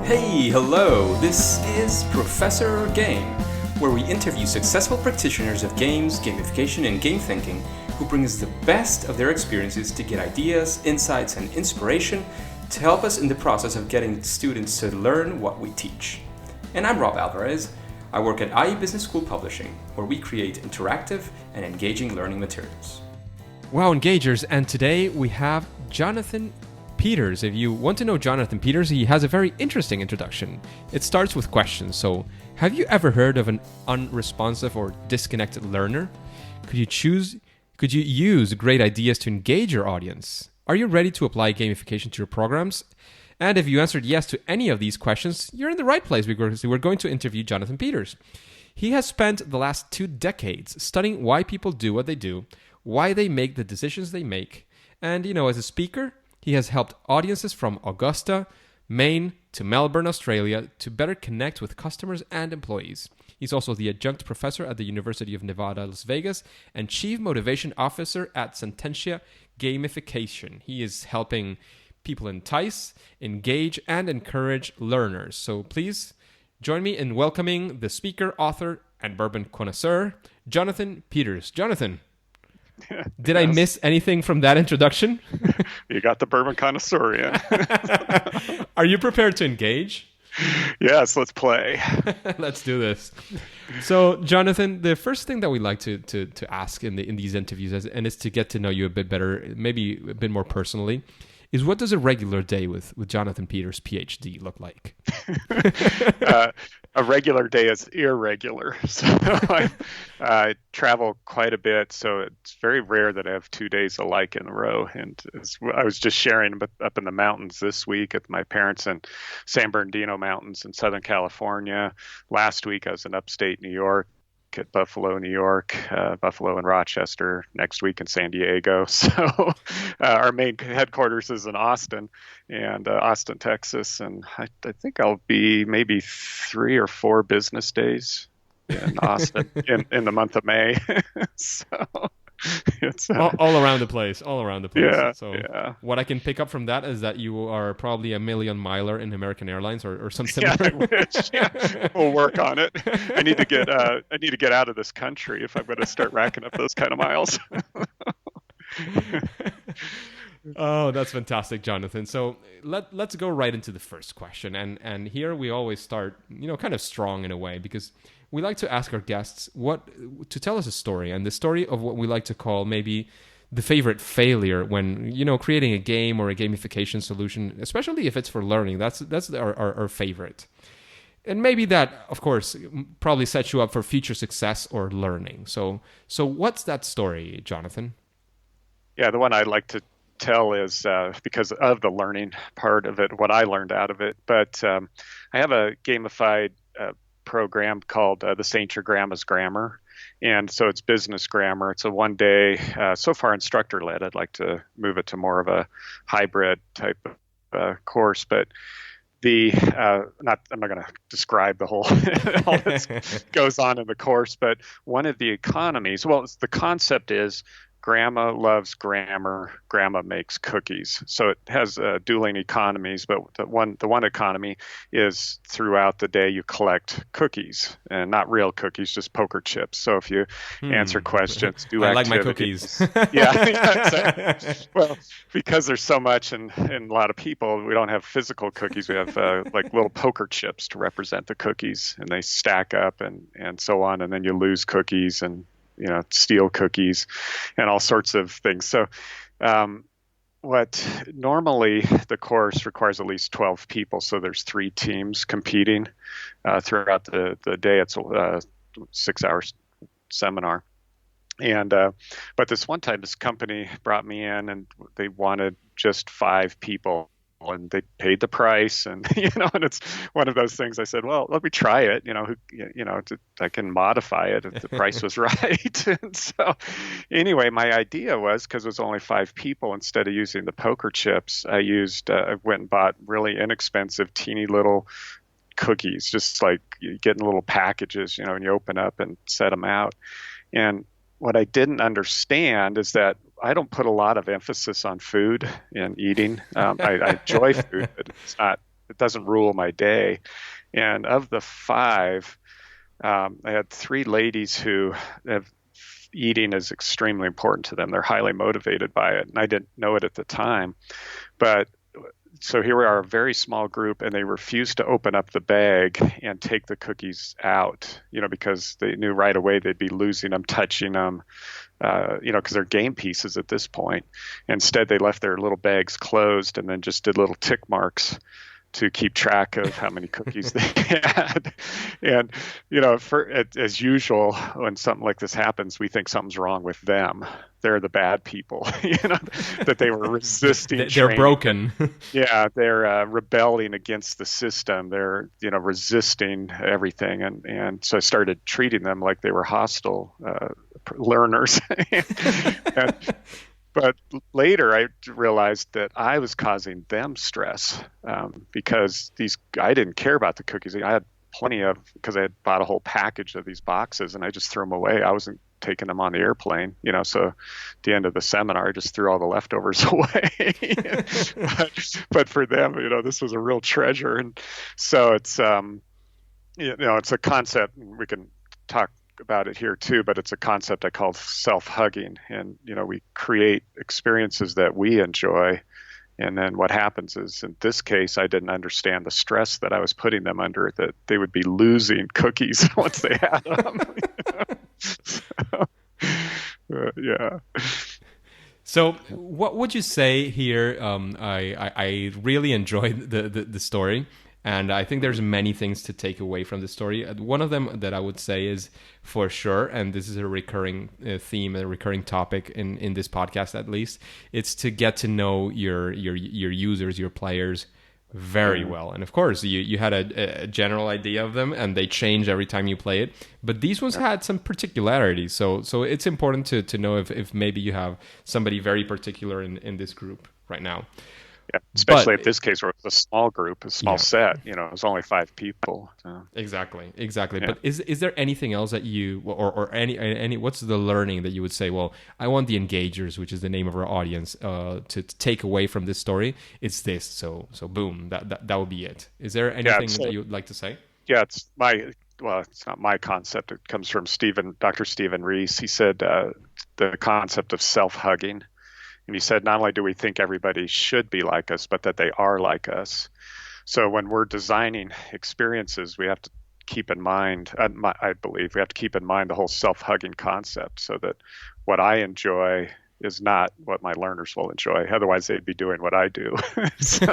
Hey, hello, this is Professor Game, where we interview successful practitioners of games, gamification, and game thinking who bring us the best of their experiences to get ideas, insights, and inspiration to help us in the process of getting students to learn what we teach. And I'm Rob Alvarez. I work at IE Business School Publishing, where we create interactive and engaging learning materials. Wow, engagers, and today we have Jonathan Peters. If you want to know Jonathan Peters, he has a very interesting introduction. It starts with questions. So, have you ever heard of an unresponsive or disconnected learner? Could you use great ideas to engage your audience? Are you ready to apply gamification to your programs? And if you answered yes to any of these questions, you're in the right place because we're going to interview Jonathan Peters. He has spent the last 2 decades studying why people do what they do, why they make the decisions they make. And, as a speaker, he has helped audiences from Augusta, Maine, to Melbourne, Australia, to better connect with customers and employees. He's also the adjunct professor at the University of Nevada, Las Vegas, and chief motivation officer at Sententia Gamification. He is helping people entice, engage, and encourage learners. So please join me in welcoming the speaker, author, and bourbon connoisseur, Jonathan Peters. Jonathan, did I miss anything from that introduction? You got the bourbon connoisseur in. Are you prepared to engage? Yes, let's play. Let's do this. So, Jonathan, the first thing that we like to ask in these interviews, and is to get to know you a bit better, maybe a bit more personally, is what does a regular day with Jonathan Peters, PhD, look like? A regular day is irregular. So I travel quite a bit, so it's very rare that I have 2 days alike in a row. And I was just sharing up in the mountains this week at my parents in San Bernardino Mountains in Southern California. Last week I was in upstate New York, at Buffalo, New York, Buffalo and Rochester, next week in San Diego. So our main headquarters is in Austin, Texas. And I think I'll be maybe 3 or 4 business days in Austin in the month of May. So it's all around the place, Yeah, so yeah. What I can pick up from that is that you are probably a million miler in American Airlines or some similar. Yeah, I wish. Yeah. We'll work on it. I need to get out of this country if I'm going to start racking up those kind of miles. Oh, that's fantastic, Jonathan. So let's go right into the first question. And here we always start, kind of strong in a way, because we like to ask our guests to tell us a story, and the story of what we like to call maybe the favorite failure when, creating a game or a gamification solution, especially if it's for learning. That's our favorite. And maybe that, of course, probably sets you up for future success or learning. So what's that story, Jonathan? Yeah, the one I like to tell is because of the learning part of it, what I learned out of it. But I have a gamified program called the Saint Your Grandma's Grammar. And so it's business grammar. It's a 1-day, so far instructor-led. I'd like to move it to more of a hybrid type of course. But I'm not going to describe the whole, all that goes on in the course, but one of the economies, the concept is Grandma loves grammar. Grandma makes cookies. So it has dueling economies, but the one economy is throughout the day you collect cookies, and not real cookies, just poker chips. So if you answer questions, do I activities. Like my cookies. Yeah. Well, because there's so much and a lot of people, we don't have physical cookies. We have like little poker chips to represent the cookies, and they stack up and so on, and then you lose cookies and steal cookies and all sorts of things. So what normally the course requires at least 12 people. So there's 3 teams competing throughout the day. It's a 6-hour seminar. And but this one time, this company brought me in and they wanted just 5 people. And they paid the price, and and it's one of those things. I said, well, let me try it. I can modify it if the price was right. And so, anyway, my idea was, because it was only 5 people, instead of using the poker chips, I went and bought really inexpensive, teeny little cookies, just like you get in little packages, and you open up and set them out. And what I didn't understand is that I don't put a lot of emphasis on food and eating. I enjoy food, but it's not it doesn't rule my day. And of the five, I had three ladies who have eating is extremely important to them. They're highly motivated by it, and I didn't know it at the time. But so here we are, a very small group, and they refused to open up the bag and take the cookies out, because they knew right away they'd be losing them, touching them, because they're game pieces at this point. Instead, they left their little bags closed and then just did little tick marks to keep track of how many cookies they had. And, as usual, when something like this happens, we think something's wrong with them. They're the bad people, that they were resisting. They're broken. Yeah, they're rebelling against the system. They're, resisting everything. And so I started treating them like they were hostile learners. But later, I realized that I was causing them stress because I didn't care about the cookies. I had plenty of, because I had bought a whole package of these boxes, and I just threw them away. I wasn't taking them on the airplane, so at the end of the seminar, I just threw all the leftovers away. but for them, this was a real treasure. And so it's, it's a concept, and we can talk about it here too, but it's a concept I call self-hugging. And, we create experiences that we enjoy. And then what happens is, in this case, I didn't understand the stress that I was putting them under, that they would be losing cookies once they had them. Yeah. So what would you say here? I really enjoyed the story. And I think there's many things to take away from the story. One of them that I would say is, for sure, and this is a recurring theme, a recurring topic in this podcast at least, it's to get to know your users, your players very well. And of course, you had a general idea of them, and they change every time you play it. But these ones had some particularities. So it's important to know if maybe you have somebody very particular in this group right now. Yeah, especially if this case where it was a small group, a small set, it was only 5 people. So. Exactly. Yeah. But is there anything else that you, or any, what's the learning that you would say, well, I want the engagers, which is the name of our audience, to take away from this story? It's this. So boom, that would be it. Is there anything that you would like to say? Yeah, it's not my concept. It comes from Dr. Stephen Reese. He said the concept of self-hugging. And he said, not only do we think everybody should be like us, but that they are like us. So when we're designing experiences, we have to keep in mind, I believe, we have to keep in mind the whole self-hugging concept, so that what I enjoy is not what my learners will enjoy. Otherwise, they'd be doing what I do. So,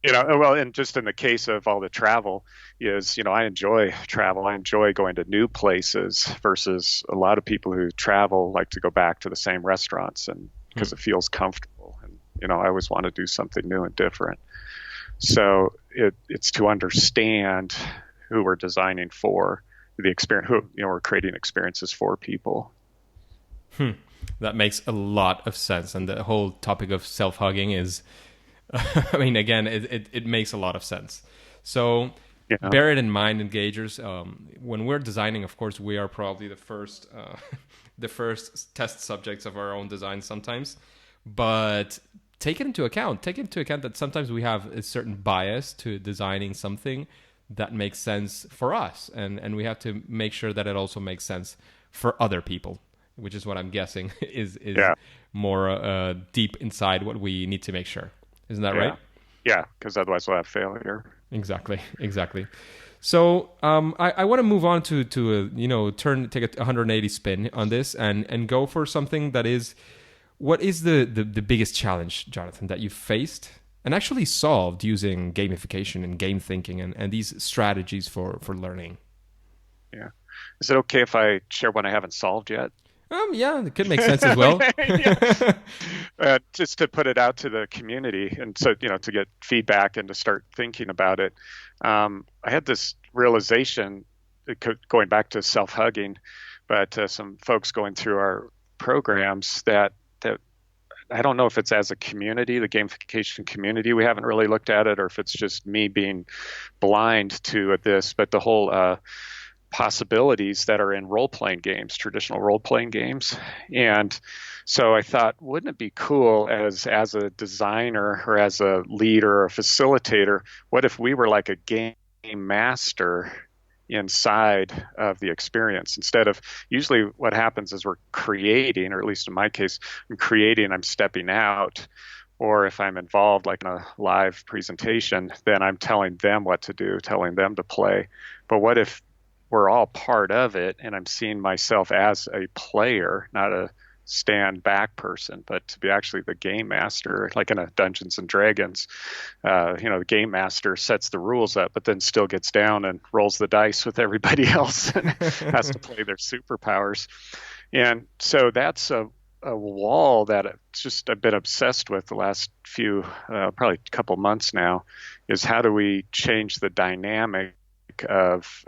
well, and just in the case of all the travel is, I enjoy travel. I enjoy going to new places versus a lot of people who travel like to go back to the same restaurants, and because it feels comfortable. And, I always want to do something new and different. So it's to understand who we're designing for the experience, who, we're creating experiences for people. That makes a lot of sense. And the whole topic of self-hugging is, I mean, again, it makes a lot of sense. So bear it in mind, engagers. When we're designing, of course, we are probably the first test subjects of our own design sometimes. But take it into account. Take into account that sometimes we have a certain bias to designing something that makes sense for us. And we have to make sure that it also makes sense for other people, which is what I'm guessing is more deep inside what we need to make sure. Isn't that right? Yeah, because otherwise we'll have failure. Exactly. So I want to move on to take a 180 spin on this and go for something that is, what is the biggest challenge, Jonathan, that you faced and actually solved using gamification and game thinking and these strategies for learning? Yeah. Is it okay if I share one I haven't solved yet? Yeah, it could make sense as well. Just to put it out to the community, and so to get feedback and to start thinking about it. I had this realization, going back to self-hugging, but some folks going through our programs that I don't know if it's as a community, the gamification community, we haven't really looked at it, or if it's just me being blind to this, but the whole possibilities that are in role-playing games, traditional role-playing games. And so I thought, wouldn't it be cool as a designer or as a leader or a facilitator, what if we were like a game master inside of the experience? Instead of, usually what happens is we're creating, or at least in my case, I'm creating, I'm stepping out. Or if I'm involved, like in a live presentation, then I'm telling them what to do, telling them to play. But what if we're all part of it and I'm seeing myself as a player, not a stand back person, but to be actually the game master, like in a Dungeons and Dragons. The game master sets the rules up, but then still gets down and rolls the dice with everybody else and has to play their superpowers. And so that's a wall that I've been obsessed with the last few, probably a couple months now, is how do we change the dynamic of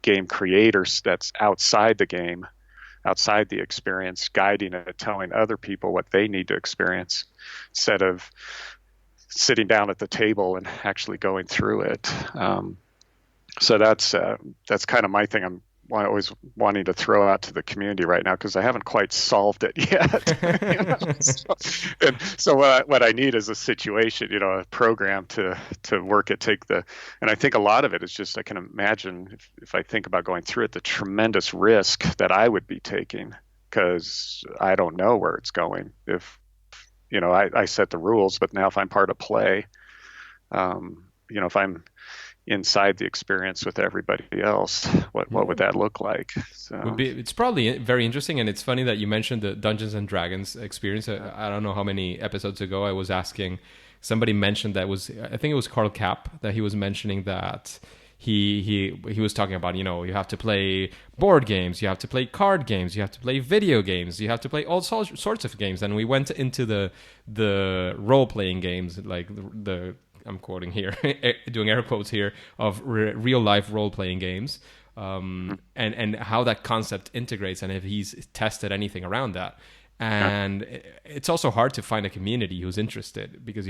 game creators that's outside the game, outside the experience, guiding it, telling other people what they need to experience, instead of sitting down at the table and actually going through it. So that's kind of my thing. I'm always wanting to throw out to the community right now, because I haven't quite solved it yet. So what I need is a situation, a program to work it, and I think a lot of it is just, I can imagine if I think about going through it, the tremendous risk that I would be taking, because I don't know where it's going. If, I set the rules, but now if I'm part of play, if I'm inside the experience with everybody else, what would that look like? So it's probably very interesting, and it's funny that you mentioned the Dungeons and Dragons experience. I don't know how many episodes ago I was asking, somebody mentioned that I think it was Carl Kapp, that he was mentioning that he was talking about, you have to play board games, you have to play card games, you have to play video games, you have to play all sorts of games. And we went into the role-playing games, like the I'm quoting here, doing air quotes here, of real life role playing games, and how that concept integrates, and if he's tested anything around that. And it's also hard to find a community who's interested, because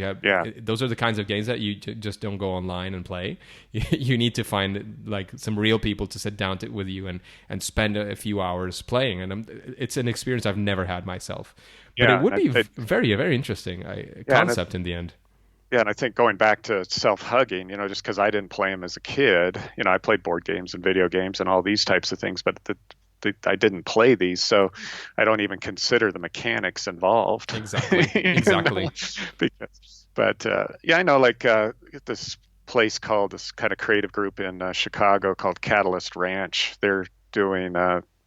those are the kinds of games that you just don't go online and play. You need to find like some real people to sit down with you and spend a few hours playing. And it's an experience I've never had myself, but it would be very, very interesting concept in the end. Yeah, and I think going back to self-hugging, just because I didn't play them as a kid, I played board games and video games and all these types of things, but I didn't play these, so I don't even consider the mechanics involved. Exactly. I know, like this place called, this kind of creative group in Chicago called Catalyst Ranch. They're doing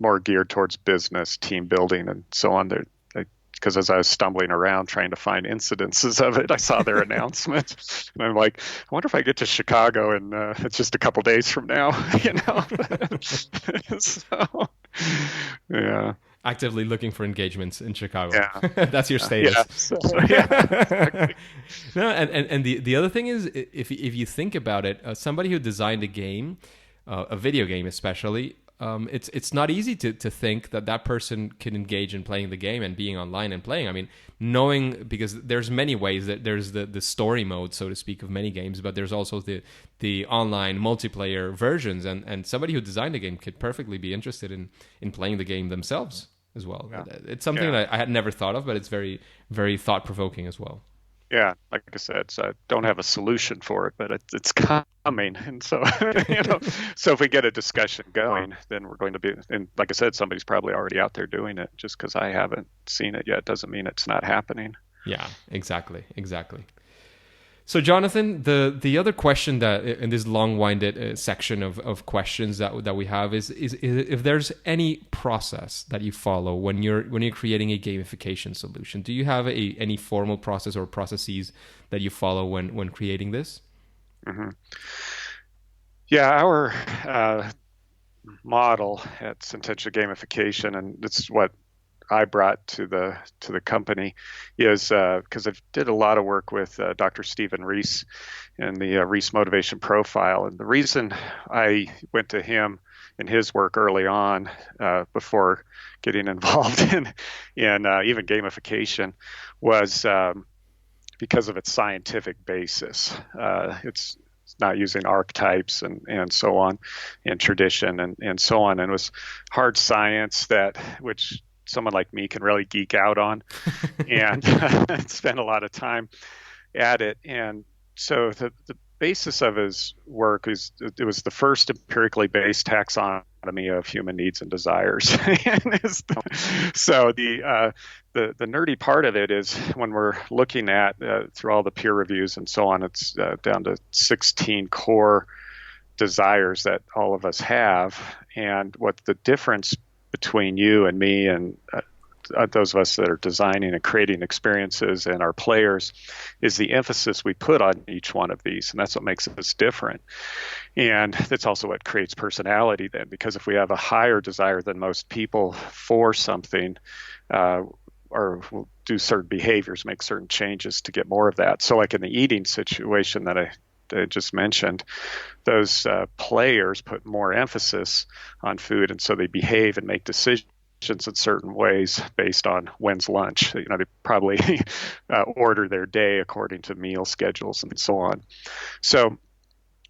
more geared towards business, team building, and so on. Because as I was stumbling around trying to find incidences of it, I saw their announcement, and I'm like, I wonder if I get to Chicago and it's just a couple days from now, So, yeah. Actively looking for engagements in Chicago. Yeah. That's your status. Exactly. No, and the other thing is, if you think about it, somebody who designed a game, a video game especially, it's not easy to think that person can engage in playing the game and being online and playing. I mean, because there's many ways that there's the story mode, so to speak, of many games, but there's also the online multiplayer versions, and somebody who designed the game could perfectly be interested in playing the game themselves as well. Yeah. It's something that I had never thought of, but it's very, very thought-provoking as well. Yeah, like I said, so I don't have a solution for it, but it's coming. And so, so if we get a discussion going, then we're going to be, and like I said, somebody's probably already out there doing it. Just because I haven't seen it yet doesn't mean it's not happening. Yeah, exactly. So, Jonathan, the other question that in this long-winded section of questions that we have is if there's any process that you follow when you're creating a gamification solution. Do you have any formal process or processes that you follow when creating this? Mm-hmm. Yeah, our model at Sententia Gamification, and it's what I brought to the company, is because I did a lot of work with Dr. Stephen Reese and the Reese Motivation Profile. And the reason I went to him in his work early on, before getting involved in even gamification, was because of its scientific basis. It's not using archetypes and so on, and tradition and so on. And it was hard science which someone like me can really geek out on and spend a lot of time at it. And so the basis of his work is it was the first empirically based taxonomy of human needs and desires. So the nerdy part of it is when we're looking at through all the peer reviews and so on, it's down to 16 core desires that all of us have, and what the difference between you and me and those of us that are designing and creating experiences and our players is the emphasis we put on each one of these. And that's what makes us different. And that's also what creates personality then, because if we have a higher desire than most people for something, or we'll do certain behaviors, make certain changes to get more of that. So like in the eating situation that I just mentioned, those players put more emphasis on food, and so they behave and make decisions in certain ways based on when's lunch. They probably order their day according to meal schedules and so on. So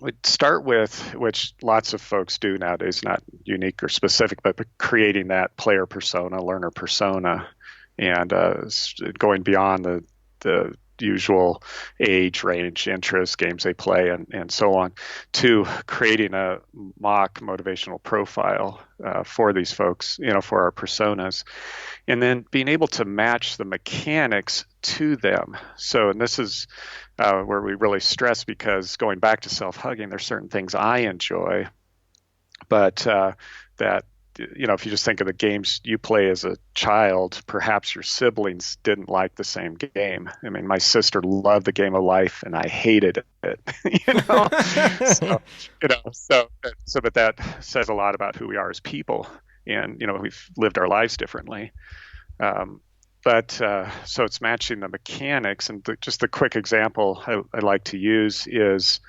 we'd start with, which lots of folks do nowadays, not unique or specific, but creating that player persona, learner persona, and going beyond the usual age range, interests, games they play, and so on, to creating a mock motivational profile for these folks, for our personas, and then being able to match the mechanics to them. So, and this is where we really stress, because going back to self-hugging, there's certain things I enjoy, but that if you just think of the games you play as a child, perhaps your siblings didn't like the same game. I mean, my sister loved the game of life and I hated it, but that says a lot about who we are as people. And, we've lived our lives differently. So it's matching the mechanics. And just the quick example I like to use is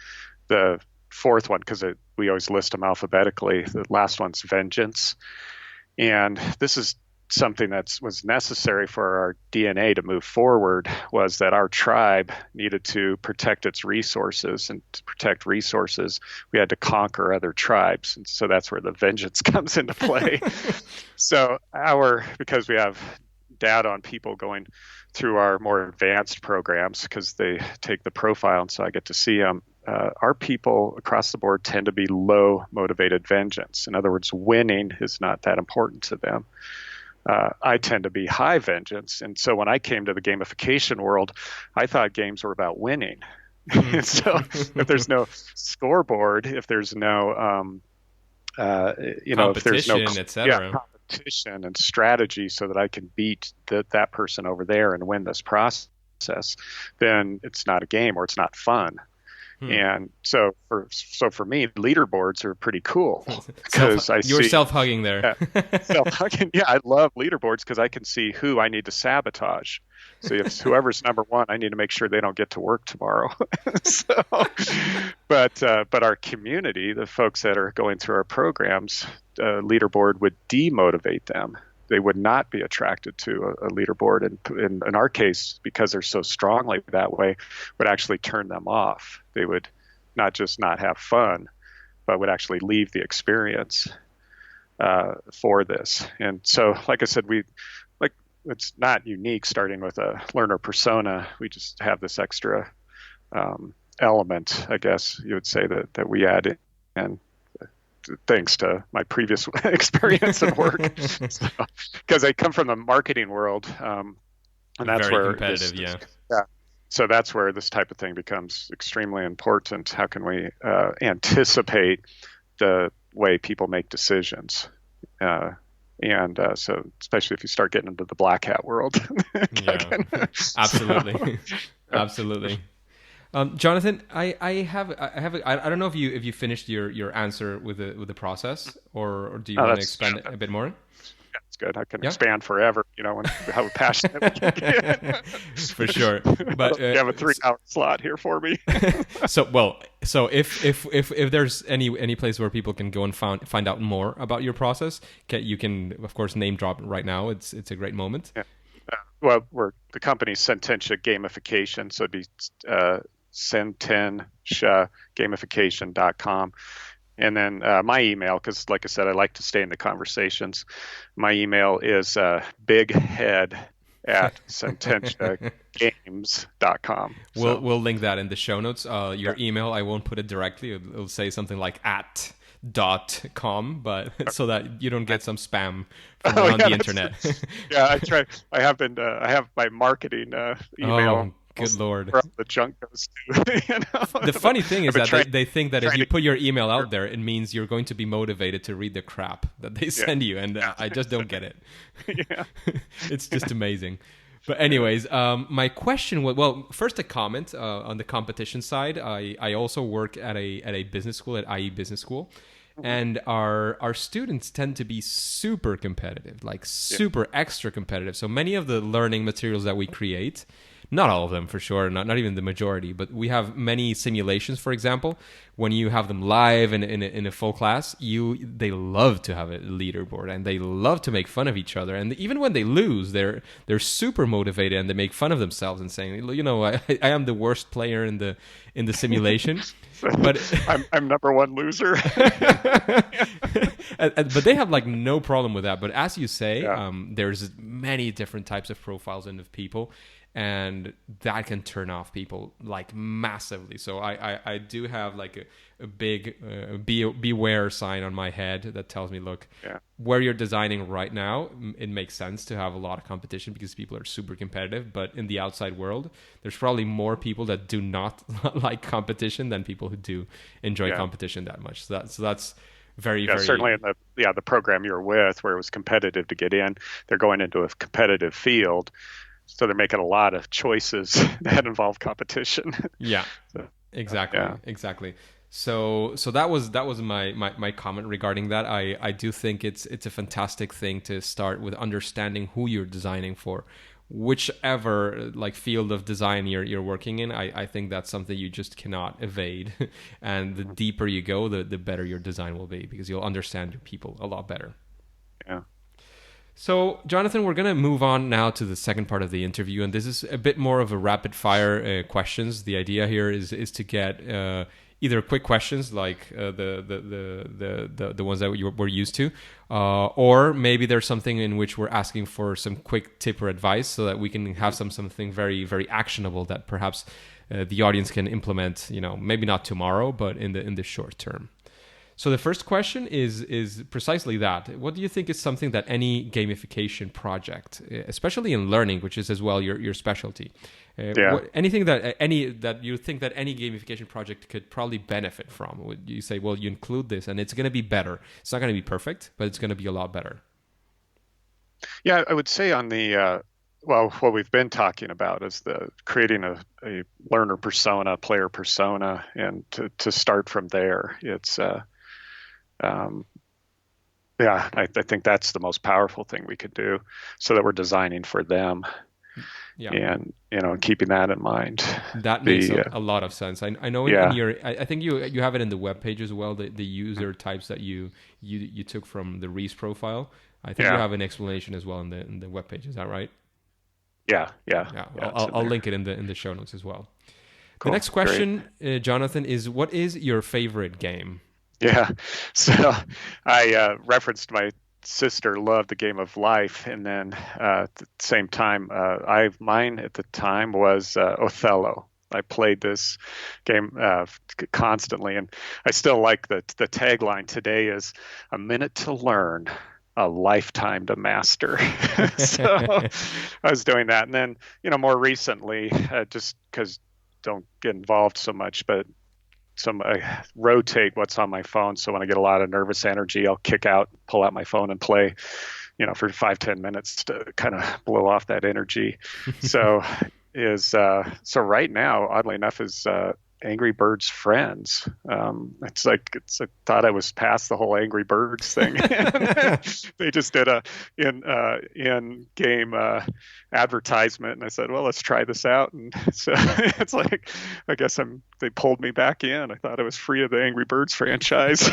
the fourth one, because we always list them alphabetically. The last one's vengeance. And this is something that was necessary for our DNA to move forward, was that our tribe needed to protect its resources. And to protect resources, we had to conquer other tribes. And so that's where the vengeance comes into play. So because we have data on people going through our more advanced programs, because they take the profile, and so I get to see them, our people across the board tend to be low motivated vengeance. In other words, winning is not that important to them. I tend to be high vengeance. And so when I came to the gamification world, I thought games were about winning. And so if there's no scoreboard, if there's no, if there's no competition and strategy so that I can beat that person over there and win this process, then it's not a game, or it's not fun. And so for me, leaderboards are pretty cool, because you're self-hugging there. Self-hugging. Yeah, I love leaderboards because I can see who I need to sabotage. So if whoever's number one, I need to make sure they don't get to work tomorrow. But our community, the folks that are going through our programs, leaderboard would demotivate them. They would not be attracted to a leaderboard, and in our case, because they're so strongly that way, would actually turn them off. They would not just not have fun, but would actually leave the experience for this. And so, like I said, it's not unique starting with a learner persona. We just have this extra element, I guess you would say, that we add in. Thanks to my previous experience and work, because I come from the marketing world, and that's very where competitive. Yeah. So that's where this type of thing becomes extremely important. How can we anticipate the way people make decisions? So especially if you start getting into the black hat world. Absolutely. Absolutely. Jonathan, I don't know if you finished your answer with the process, or do you want to expand a bit more? That's good. I can expand forever, how passionate we can get. For sure. But you have a 3-hour slot here for me. So if there's any place where people can go and find out more about your process, you can of course name drop right now. It's a great moment. Yeah. Well, the company's Sententia Gamification, so it'd be sententiagamification.com. And then my email, because like I said, I like to stay in the conversations. My email is bighead@sententiagames.com. So We'll link that in the show notes. Your email, I won't put it directly. It'll say something like @.com, but so that you don't get some spam from around the internet. Yeah, I try. I have been. I have my marketing email. Oh, good Lord. Where all the junk goes to. The funny thing is that they think that if you put your email out to... there, it means you're going to be motivated to read the crap that they send you, and I just don't get it. Yeah. It's just amazing. But anyways, my question was, well, first a comment on the competition side. I also work at a business school, at IE Business School. And our students tend to be super competitive, like super extra competitive. So many of the learning materials that we create, not all of them for sure, not even the majority, but we have many simulations, for example. When you have them live in a full class, they love to have a leaderboard and they love to make fun of each other. And even when they lose, they're super motivated and they make fun of themselves and saying, you know, I am the worst player in the simulation. But I'm number one loser. But they have like no problem with that. But as you say, there's many different types of profiles in of people, and that can turn off people like massively. So I do have like a big beware sign on my head that tells me, look, where you're designing right now, it makes sense to have a lot of competition because people are super competitive. But in the outside world, there's probably more people that do not like competition than people who do enjoy competition that much. So that's very certainly in the program you're with, where it was competitive to get in, they're going into a competitive field. So they're making a lot of choices that involve competition. Yeah, exactly. So that was my comment regarding that. I do think it's a fantastic thing to start with understanding who you're designing for, whichever like field of design you're working in. I think that's something you just cannot evade. And the deeper you go, the better your design will be, because you'll understand your people a lot better. Yeah. So, Jonathan, we're going to move on now to the second part of the interview, and this is a bit more of a rapid-fire questions. The idea here is to get either quick questions like the ones that we're used to, or maybe there's something in which we're asking for some quick tip or advice so that we can have something very, very actionable that perhaps the audience can implement. You know, maybe not tomorrow, but in the short term. So the first question is precisely that. What do you think is something that any gamification project, especially in learning, which is as well your specialty, anything that you think that any gamification project could probably benefit from? Would you say, well, you include this and it's going to be better? It's not going to be perfect, but it's going to be a lot better. Yeah, I would say on the what we've been talking about is creating a learner persona, player persona, and to start from there. It's I think that's the most powerful thing we could do, so that we're designing for them. And keeping that in mind. That makes a lot of sense. I know in your, I think you have it in the web page as well, the user types that you took from the Reese profile. I think you have an explanation as well in the web page. Is that right? Yeah. I'll link it in the show notes as well. Cool. The next question, Jonathan, is what is your favorite game? Yeah, so I referenced my sister loved the game of life, and then at the same time, mine at the time was Othello. I played this game constantly, and I still like the tagline today is "A minute to learn, a lifetime to master." So I was doing that, and then more recently, just because don't get involved so much, but I rotate what's on my phone. So when I get a lot of nervous energy, I'll pull out my phone and play, for 5-10 minutes to kind of blow off that energy. So right now, oddly enough, is Angry Birds Friends. I thought I was past the whole Angry Birds thing. They just did a in-game advertisement, and I said, well, let's try this out. And so it's like, I guess they pulled me back in. I thought I was free of the Angry Birds franchise.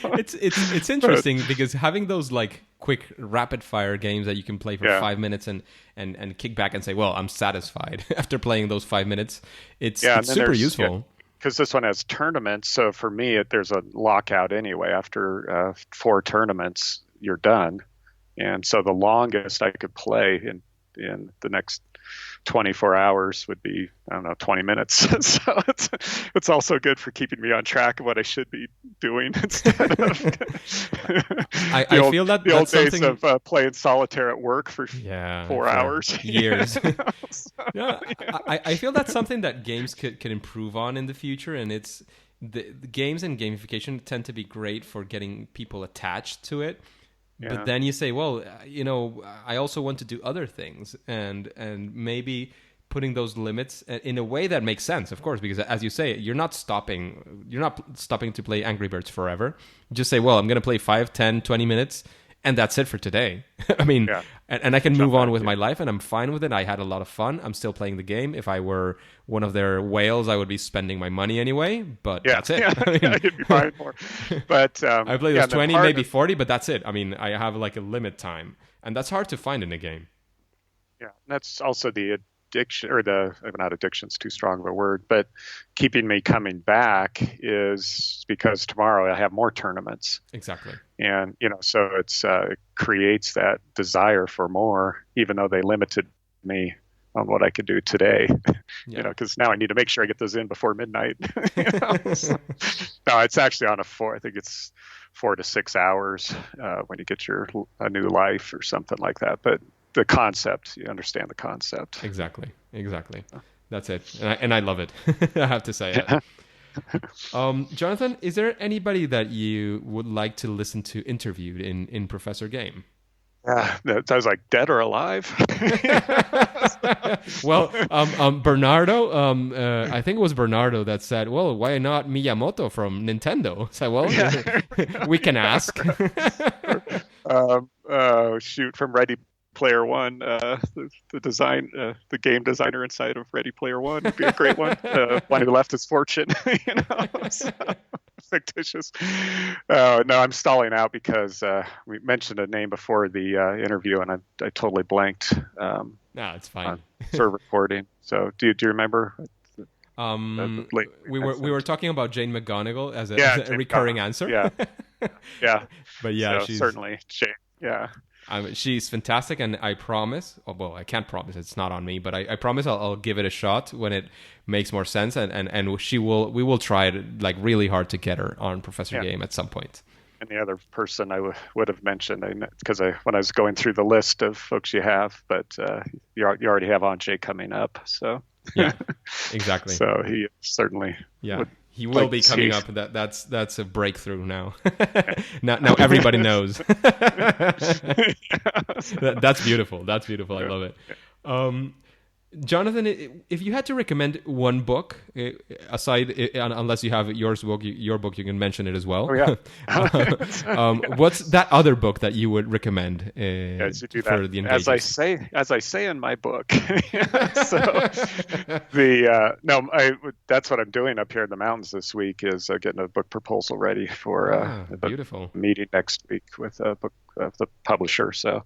It's interesting because having those like quick rapid fire games that you can play for 5 minutes and kick back and say, well, I'm satisfied after playing those 5 minutes. It's super useful. Because this one has tournaments, so for me, there's a lockout anyway. After 4 tournaments, you're done, and so the longest I could play in the next 24 hours would be, I don't know, 20 minutes. So it's also good for keeping me on track of what I should be doing instead of I feel that the old days of playing solitaire at work for 4 hours. Years. I feel that's something that games can improve on in the future, and it's the games and gamification tend to be great for getting people attached to it. Yeah. But then you say, well, I also want to do other things, and maybe putting those limits in a way that makes sense, of course, because as you say, you're not stopping to play Angry Birds forever. Just say, well, I'm going to play 5, 10, 20 minutes, and that's it for today. I mean, and I can move on with my life, and I'm fine with it. I had a lot of fun. I'm still playing the game. If I were one of their whales, I would be spending my money anyway, but that's it. You'd be buying more. But I play those 20, maybe 40, but that's it. I mean, I have like a limit time, and that's hard to find in a game. Yeah, that's also the addiction, or not addiction's too strong of a word, but keeping me coming back is because tomorrow I have more tournaments. Exactly. And, so it creates that desire for more, even though they limited me on what I could do today, because now I need to make sure I get those in before midnight. So, no, it's actually on I think it's 4 to 6 hours when you get a new life or something like that. But the concept, you understand the concept. Exactly. That's it. And I love it. I have to say it. Jonathan, is there anybody that you would like to listen to interviewed in Professor Game? That was like dead or alive. Well, Bernardo, I think it was Bernardo that said, well, why not Miyamoto from Nintendo? So, well, we can ask. Shoot, from Ready Player One, the game designer inside of Ready Player One would be a great one. One who left his fortune, so, fictitious. No, I'm stalling out because we mentioned a name before the interview, and I totally blanked. No, it's fine. For recording. So, do you remember? We were talking about Jane McGonigal as a recurring answer. Yeah. But so she's certainly Jane. Yeah. She's fantastic, and I promise. Well, I can't promise; it's not on me. But I promise I'll give it a shot when it makes more sense, and we will try it like really hard to get her on Professor Game at some point. And the other person I would have mentioned, because when I was going through the list of folks you have, but you already have Anjay coming up, so yeah, exactly. So he certainly he will be coming up. That's a breakthrough now. now everybody knows. That's beautiful. That's beautiful. I love it. Jonathan, if you had to recommend one book, aside, unless you have your book, you can mention it as well. Oh, yeah. What's that other book that you would recommend for the engagers? As I say in my book. So that's what I'm doing up here in the mountains this week is getting a book proposal ready for beautiful meeting next week with a book the publisher. So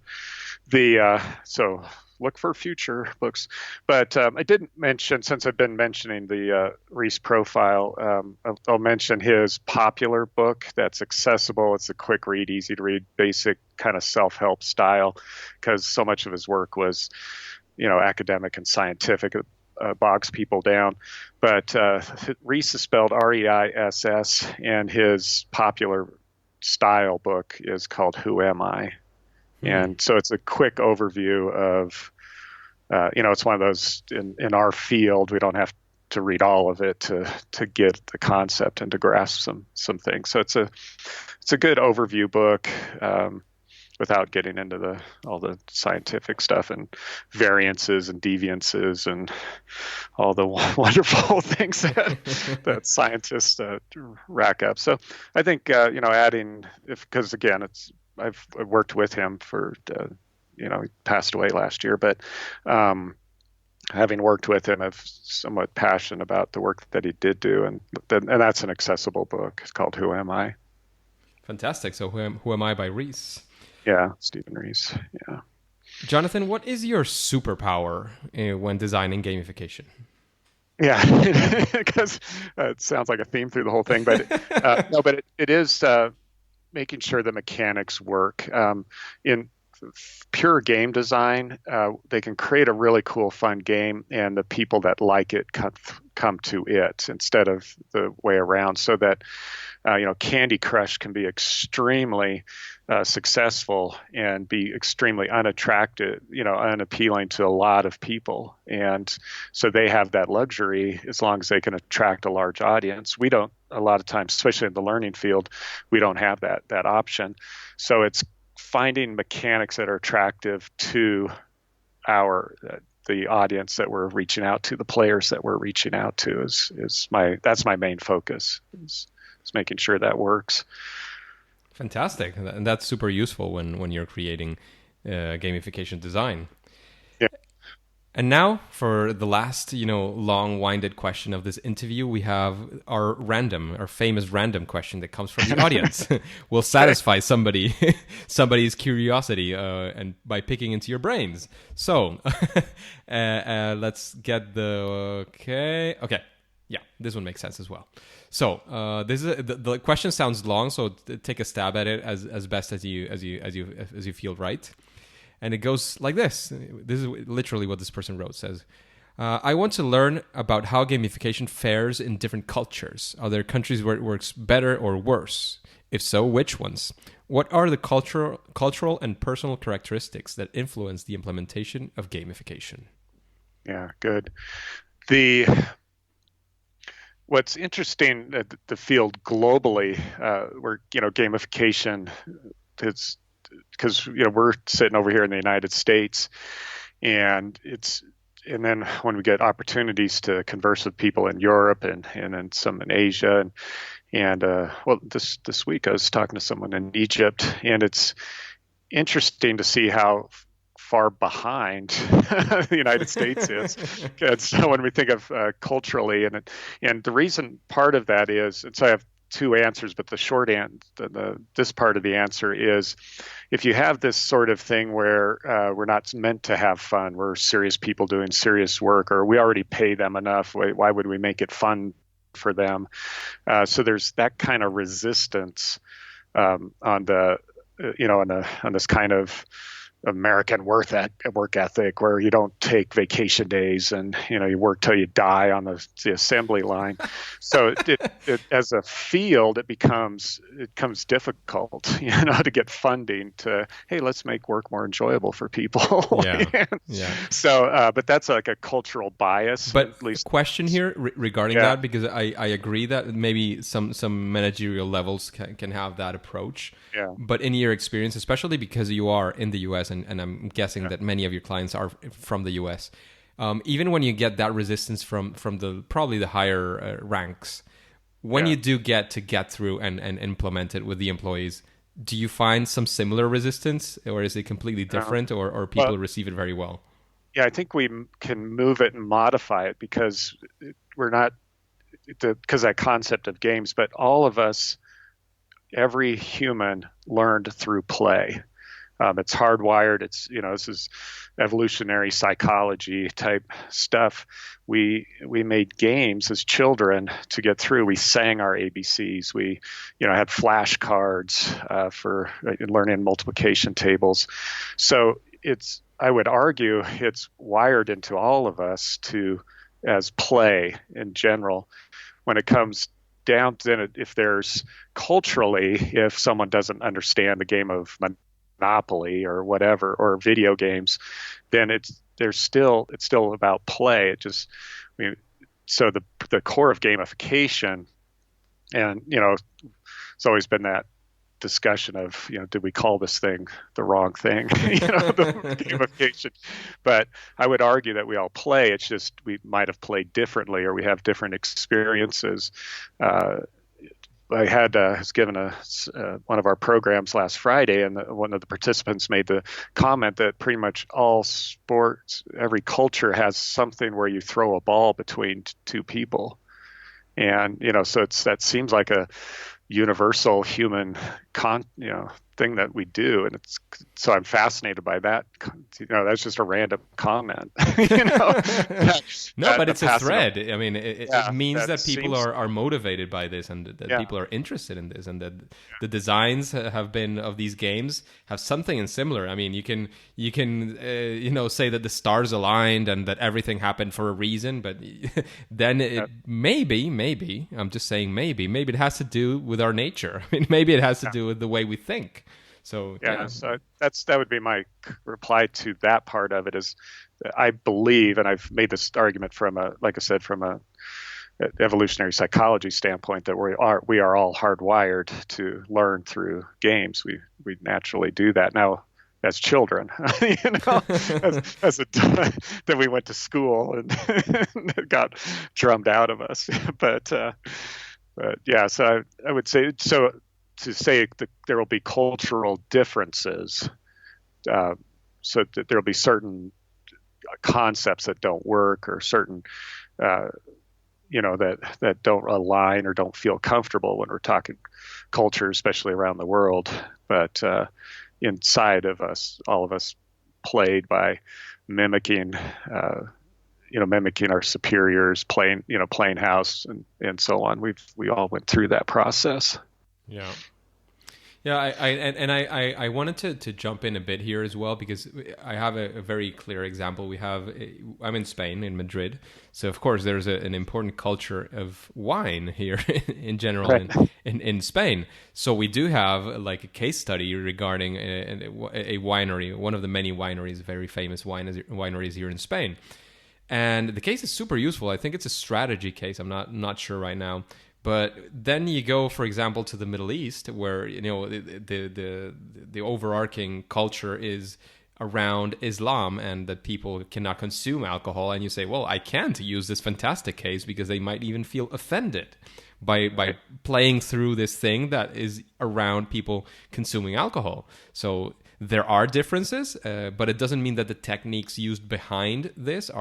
look for future books. But I didn't mention, since I've been mentioning the Reese profile, I'll mention his popular book that's accessible. It's a quick read, easy to read, basic kind of self-help style, because so much of his work was, academic and scientific. It bogs people down. But Reese is spelled R-E-I-S-S, and his popular style book is called Who Am I? And so it's a quick overview of, it's one of those in our field, we don't have to read all of it to get the concept and to grasp some things. So it's a good overview book without getting into all the scientific stuff and variances and deviances and all the wonderful things that scientists rack up. So I think, adding, because again, I've worked with him for, he passed away last year, but having worked with him, I'm somewhat passionate about the work that he did do, and that's an accessible book. It's called Who Am I? Fantastic. So who am I by Reese? Yeah, Stephen Reese. Yeah. Jonathan, what is your superpower when designing gamification? Yeah, because it sounds like a theme through the whole thing, but no, but it is making sure the mechanics work. In pure game design, they can create a really cool, fun game, and the people that like it come to it instead of the way around. So that Candy Crush can be extremely successful and be extremely unattractive, unappealing to a lot of people. And so they have that luxury as long as they can attract a large audience. We don't, a lot of times, especially in the learning field, we don't have that option. So it's finding mechanics that are attractive to the audience that we're reaching out to, the players that we're reaching out to that's my main focus. Is making sure that works. Fantastic. And that's super useful when you're creating gamification design. Yeah. And now for the last, long-winded question of this interview, we have our famous random question that comes from the audience. Will satisfy somebody's curiosity and by picking into your brains. So let's get okay. Yeah, this one makes sense as well. So this is the question sounds long, so take a stab at it as best as you feel right. And it goes like this. This is literally what this person wrote. It says, I want to learn about how gamification fares in different cultures. Are there countries where it works better or worse? If so, which ones? What are the cultural and personal characteristics that influence the implementation of gamification? Yeah, good. What's interesting at the field globally, where gamification is, because we're sitting over here in the United States, and then when we get opportunities to converse with people in Europe and then some in Asia, and this week I was talking to someone in Egypt, and it's interesting to see how far behind the United States is. And so when we think of culturally, and the reason part of that is, and so I have two answers, but the short this part of the answer is, if you have this sort of thing where we're not meant to have fun, we're serious people doing serious work, or we already pay them enough, why would we make it fun for them? So there's that kind of resistance on this kind of American work ethic, where you don't take vacation days and you work till you die on the assembly line. So it as a field, it becomes difficult, to get funding to, hey, let's make work more enjoyable for people. Yeah. So, but that's like a cultural bias. But at least question here regarding that, because I agree that maybe some managerial levels can have that approach. Yeah. But in your experience, especially because you are in the U.S. and I'm guessing that many of your clients are from the U.S., even when you get that resistance from probably the higher ranks, when you do get through and implement it with the employees, do you find some similar resistance, or is it completely different, or people receive it very well? Yeah, I think we can move it and modify it, because we're not, because that concept of games, but all of us, every human learned through play. It's hardwired. It's, this is evolutionary psychology type stuff. We made games as children to get through. We sang our ABCs. We, had flashcards for learning multiplication tables. So I would argue it's wired into all of us as play in general. When it comes down to it, if there's culturally, if someone doesn't understand the game of Monopoly or whatever, or video games, then it's still about play. So the core of gamification, and it's always been that discussion of, did we call this thing the wrong thing? The gamification. But I would argue that we all play. It's just we might have played differently, or we have different experiences. I was given one of our programs last Friday, and one of the participants made the comment that pretty much all sports, every culture has something where you throw a ball between two people, and so that seems like a universal human thing that we do, and it's so I'm fascinated by that. That's just a random comment. No, but it's a passing thread. I mean, it means that people seems, are motivated by this, and that people are interested in this, and that the designs have been of these games have something in similar. I mean, you can say that the stars aligned and that everything happened for a reason, but then maybe I'm just saying maybe it has to do with our nature. I mean, maybe it has to do with the way we think. So so that would be my reply to that part of it. Is I believe, and I've made this argument from a evolutionary psychology standpoint, that we are all hardwired to learn through games. We naturally do that. Now, as children, that we went to school and it got drummed out of us. But yeah, so I would say, so to say that there will be cultural differences, so that there will be certain concepts that don't work, or certain that don't align or don't feel comfortable when we're talking culture, especially around the world. But inside of us, all of us played by mimicking our superiors, playing house and so on. We all went through that process. Yeah. Yeah, I wanted to jump in a bit here as well, because I have a very clear example. I'm in Spain, in Madrid, so of course there's an important culture of wine here in general, right, in Spain. So we do have like a case study regarding a winery, one of the many wineries, very famous wineries here in Spain, and the case is super useful. I think it's a strategy case. I'm not sure right now. But then you go, for example, to the Middle East, where the overarching culture is around Islam and that people cannot consume alcohol, and you say, well, I can't use this fantastic case because they might even feel offended by playing through this thing that is around people consuming alcohol. So there are differences, but it doesn't mean that the techniques used behind this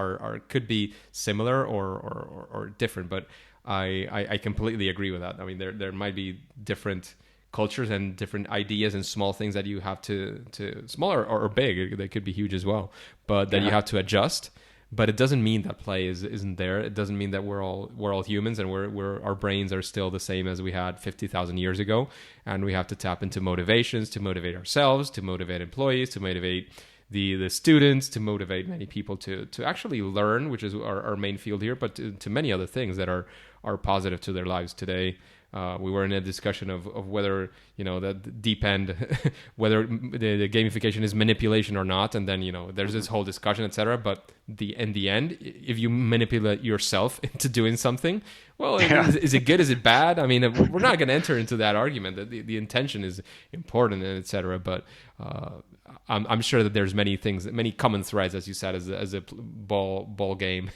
could be similar or different. But I completely agree with that. I mean, there might be different cultures and different ideas and small things that you have to small or big. They could be huge as well, but that you have to adjust. But it doesn't mean that play isn't there. It doesn't mean that we're all humans and our brains are still the same as we had 50,000 years ago. And we have to tap into motivations to motivate ourselves, to motivate employees, to motivate the students, to motivate many people to actually learn, which is our main field here, but to many other things that are positive to their lives today. We were in a discussion of whether, that deep end, whether the gamification is manipulation or not. And then, there's this whole discussion, etc. But in the end, if you manipulate yourself into doing something, well, is it good? Is it bad? I mean, we're not going to enter into that argument that the intention is important and etc. But I'm sure that there's many common threads, as you said, as a ball game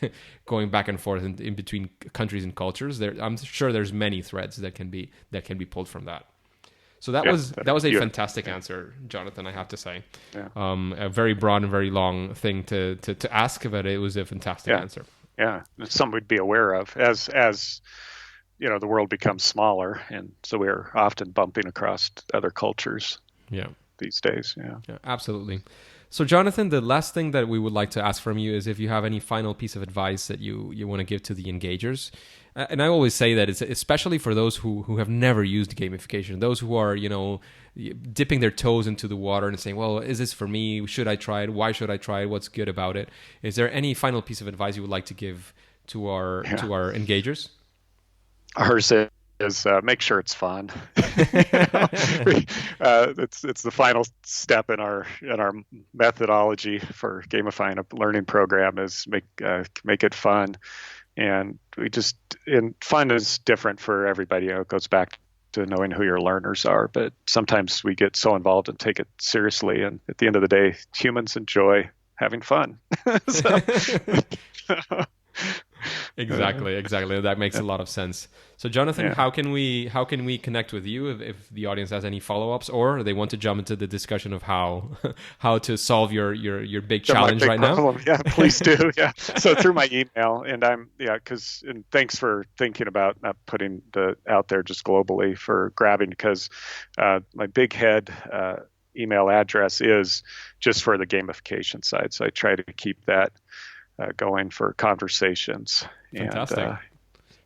going back and forth in between countries and cultures. I'm sure there's many threads that can be pulled from that. So that was a fantastic answer, Jonathan, I have to say. Yeah. A very broad and very long thing to ask, but it was a fantastic answer. Yeah, it's something we'd be aware of as the world becomes smaller, and so we're often bumping across other cultures. Yeah. These days. Yeah, absolutely. So, Jonathan, the last thing that we would like to ask from you is if you have any final piece of advice that you want to give to the engagers. And I always say that it's especially for those who have never used gamification, those who are, dipping their toes into the water and saying, well, is this for me? Should I try it? Why should I try it? What's good about it? Is there any final piece of advice you would like to give to our engagers? Ours is make sure it's fun. It's the final step in our methodology for gamifying a learning program is make it fun, and fun is different for everybody. It goes back to knowing who your learners are, but sometimes we get so involved and take it seriously, and at the end of the day, humans enjoy having fun. Exactly. That makes a lot of sense. So, Jonathan, Yeah. how can we connect with you if the audience has any follow-ups, or they want to jump into the discussion of how how to solve your big Yeah, my challenge big right problem. now? Yeah, please do. Yeah. So through my email, and and thanks for thinking about putting the out there just globally for grabbing, because my big head email address is just for the gamification side. So I try to keep that going for conversations. Fantastic. And,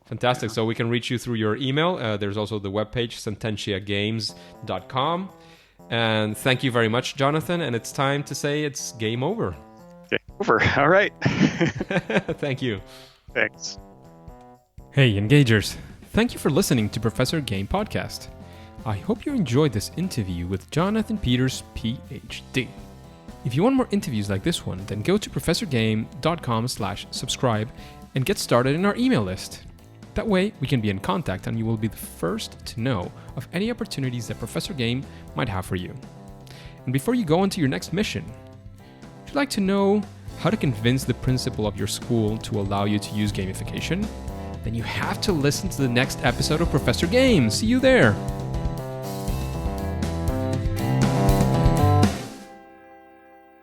Fantastic. So we can reach you through your email. There's also the webpage, sententiagames.com. And thank you very much, Jonathan. And it's time to say it's game over. game over. All right. Thank you. Thanks. Hey, Engagers. Thank you for listening to Professor Game Podcast. I hope you enjoyed this interview with Jonathan Peters, PhD. If you want more interviews like this one, then go to professorgame.com/subscribe and get started in our email list. That way, we can be in contact and you will be the first to know of any opportunities that Professor Game might have for you. And before you go on to your next mission, would you like to know how to convince the principal of your school to allow you to use gamification? Then you have to listen to the next episode of Professor Game. See you there!